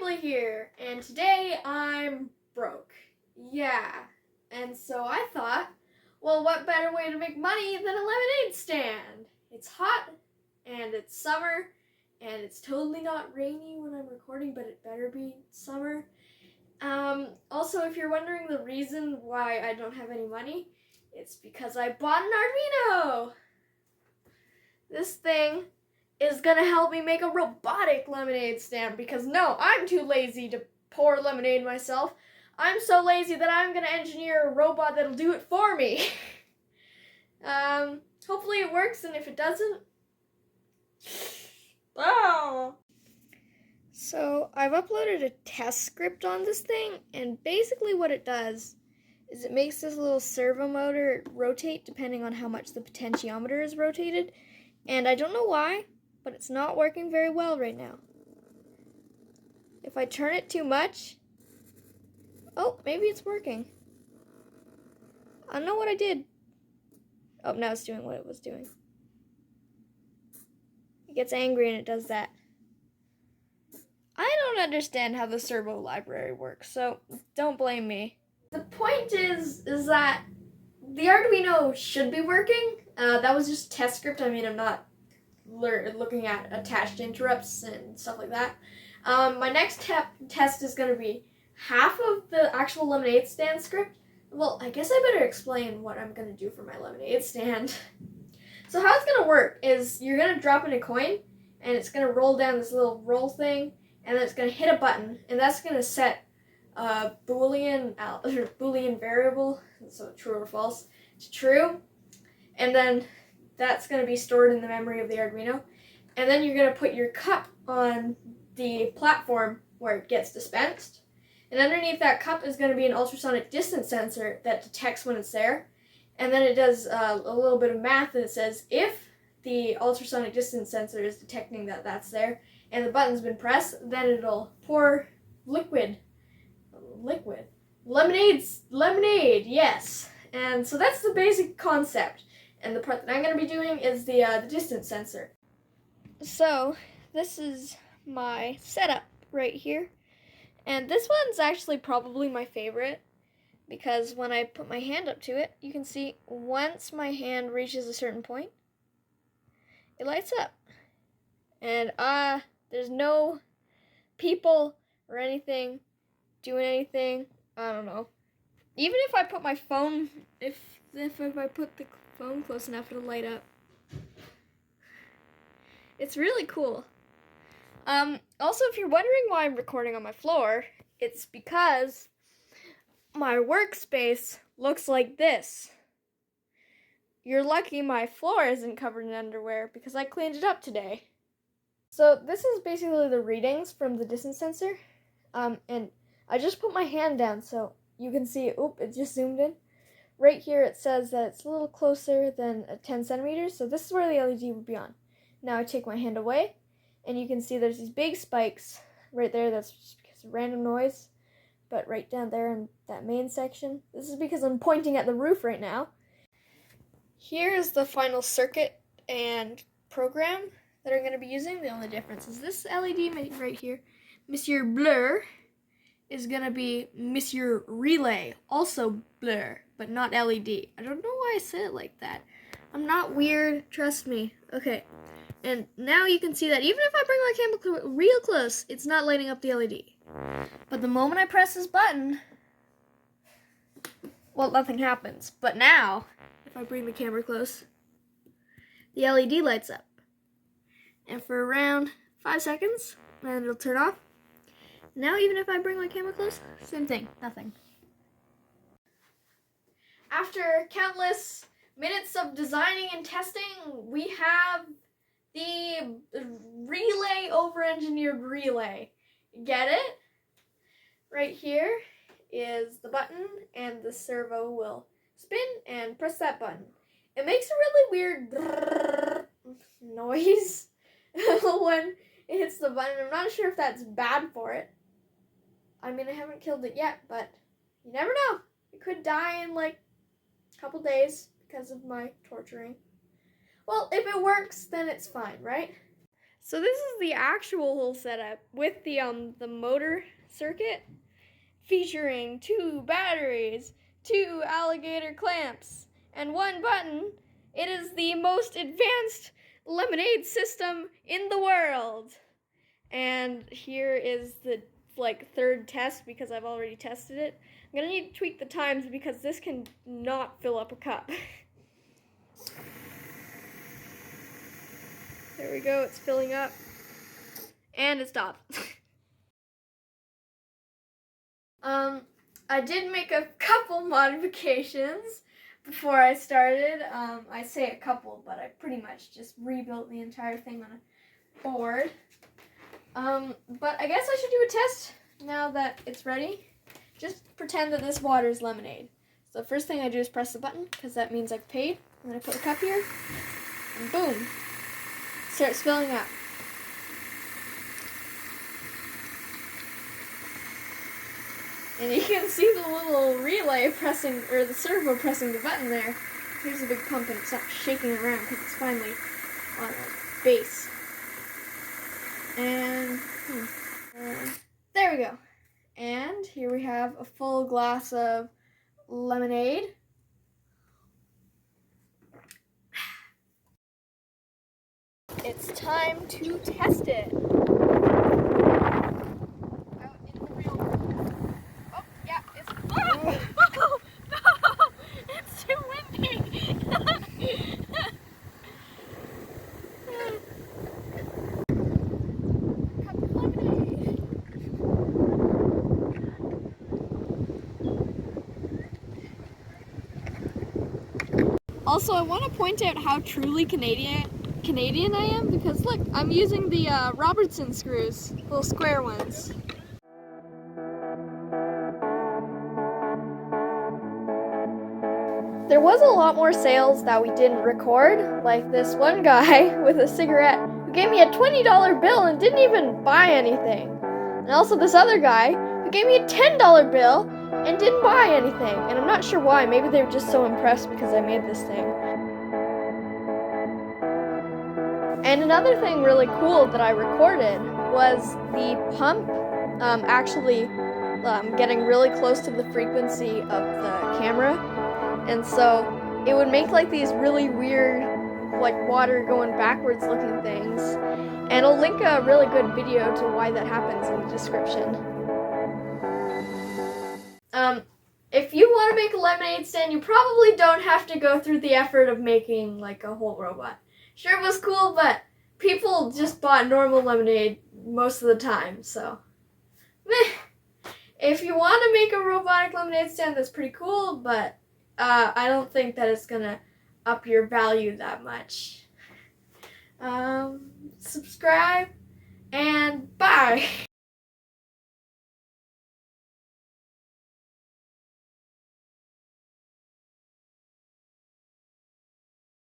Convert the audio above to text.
Emily here, and today I'm broke. Yeah, and so I thought, well, what better way to make money than a lemonade stand? It's hot, and it's summer, and it's totally not rainy when I'm recording, but it better be summer. Also, if you're wondering the reason why I don't have any money, it's because I bought an Arduino! This thing is gonna help me make a robotic lemonade stand because no, I'm too lazy to pour lemonade myself. I'm so lazy that I'm gonna engineer a robot that'll do it for me. Hopefully it works, and if it doesn't, oh. So I've uploaded a test script on this thing, and basically what it does is it makes this little servo motor rotate depending on how much the potentiometer is rotated, and I don't know why, but it's not working very well right now. If I turn it too much, oh, maybe it's working. I don't know what I did. Oh, now it's doing what it was doing. It gets angry and it does that. I don't understand how the servo library works, so don't blame me. The point is that the Arduino should be working. That was just test script. I mean, I'm not looking at attached interrupts and stuff like that. My next test is going to be half of the actual lemonade stand script. Well, I guess I better explain what I'm going to do for my lemonade stand. So how it's going to work is you're going to drop in a coin, and it's going to roll down this little roll thing, and then it's going to hit a button, and that's going to set a Boolean variable, so true or false, to true, and then that's going to be stored in the memory of the Arduino, and then you're going to put your cup on the platform where it gets dispensed, and underneath that cup is going to be an ultrasonic distance sensor that detects when it's there, and then it does a little bit of math, and it says if the ultrasonic distance sensor is detecting that that's there, and the button's been pressed, then it'll pour lemonade, yes. And so that's the basic concept. And the part that I'm going to be doing is the distance sensor. So this is my setup right here. And this one's actually probably my favorite because when I put my hand up to it, you can see once my hand reaches a certain point, it lights up. And there's no people or anything doing anything. I don't know. Even if I put my phone, if I put the phone close enough, it'll light up. It's really cool. Also, if you're wondering why I'm recording on my floor, it's because my workspace looks like this. You're lucky my floor isn't covered in underwear because I cleaned it up today. So this is basically the readings from the distance sensor, and I just put my hand down so you can see, oop, it just zoomed in. Right here it says that it's a little closer than 10 centimeters, so this is where the LED would be on. Now I take my hand away, and you can see there's these big spikes right there. That's just because of random noise. But right down there in that main section, this is because I'm pointing at the roof right now. Here is the final circuit and program that I'm going to be using. The only difference is this LED right here, Monsieur Blur, is going to be Monsieur Relay, also blur, but not LED. I don't know why I said it like that. I'm not weird, trust me. Okay, and now you can see that even if I bring my camera real close, it's not lighting up the LED. But the moment I press this button, well, nothing happens. But now, if I bring the camera close, the LED lights up. And for around 5 seconds, and it'll turn off. Now, even if I bring my camera close, same thing, nothing. After countless minutes of designing and testing, we have the relay over-engineered relay. Get it? Right here is the button, and the servo will spin and press that button. It makes a really weird noise when it hits the button. I'm not sure if that's bad for it. I mean, I haven't killed it yet, but you never know. It could die in like a couple days because of my torturing. Well, if it works, then it's fine, right? So this is the actual whole setup with the motor circuit, featuring 2 batteries, 2 alligator clamps, and 1 button. It is the most advanced lemonade system in the world. And here is the third test because I've already tested it. I'm gonna need to tweak the times because this can not fill up a cup. There we go, it's filling up. And it stopped. I did make a couple modifications before I started. I say a couple, but I pretty much just rebuilt the entire thing on a board. But I guess I should do a test now that it's ready. Just pretend that this water is lemonade. So the first thing I do is press the button, because that means I've paid. And then I put the cup here, and boom, it starts filling up. And you can see the little relay pressing, or the servo pressing the button there. Here's a big pump and it's not shaking around because it's finally on a base. And there we go. And here we have a full glass of lemonade. It's time to test it. Out in the real world. Oh, yeah, it's... Oh! Oh, no! It's too windy! Cup of lemonade. Also, I want to point out how truly Canadian I am, because look, I'm using the Robertson screws, little square ones. There was a lot more sales that we didn't record, like this one guy with a cigarette who gave me a $20 bill and didn't even buy anything. And also this other guy who gave me a $10 bill and didn't buy anything. And I'm not sure why, maybe they were just so impressed because I made this thing. And another thing really cool that I recorded was the pump actually getting really close to the frequency of the camera. And so it would make like these really weird, like water going backwards looking things. And I'll link a really good video to why that happens in the description. If you want to make a lemonade stand, you probably don't have to go through the effort of making like a whole robot. Sure, it was cool, but people just bought normal lemonade most of the time, so meh. If you want to make a robotic lemonade stand, that's pretty cool, but I don't think that it's gonna up your value that much. Subscribe, and bye!